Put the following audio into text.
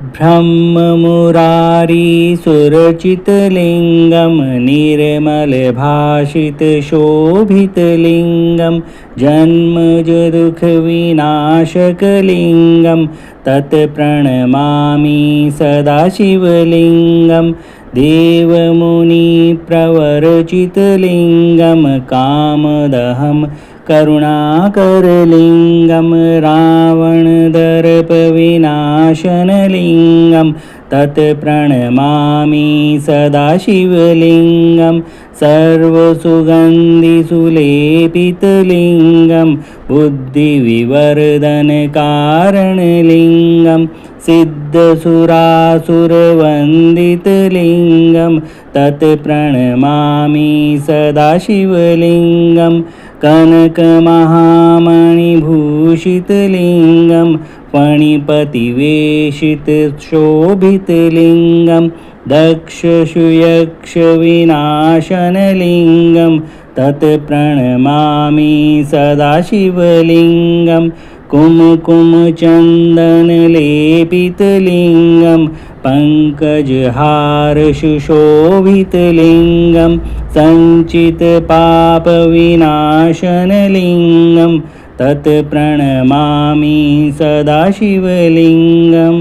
ब्रह्ममुरारीसुरचितलिङ्गं निर्मलभाषितशोभितलिङ्गं जन्मजदुःखविनाशकलिङ्गं तत्प्रणमामि सदाशिवलिङ्गं देवमुनिप्रवरचितलिङ्गं कामदहं करुणाकरलिङ्गं रावणदर्पविनाशनलिङ्गं तत्प्रणमामि सदाशिवलिङ्गं सर्वसुगन्धिसुलेपितलिङ्गं बुद्धिविवर्धनकारणलिङ्गं सिद्धसुरासुरवन्दितलिङ्गं तत्प्रणमामि सदाशिवलिङ्गं कनकमहामणिभूषितलिङ्गं फणिपतिवेशितशोभितलिङ्गं दक्षसुयक्षविनाशनलिङ्गं तत्प्रणमामि सदाशिवलिङ्गं कुमकुमचन्दनलेपितलिङ्गं पङ्कजहारसुशोभितलिङ्गं सञ्चितपापविनाशनलिङ्गं तत्प्रणमामि सदाशिवलिङ्गम्।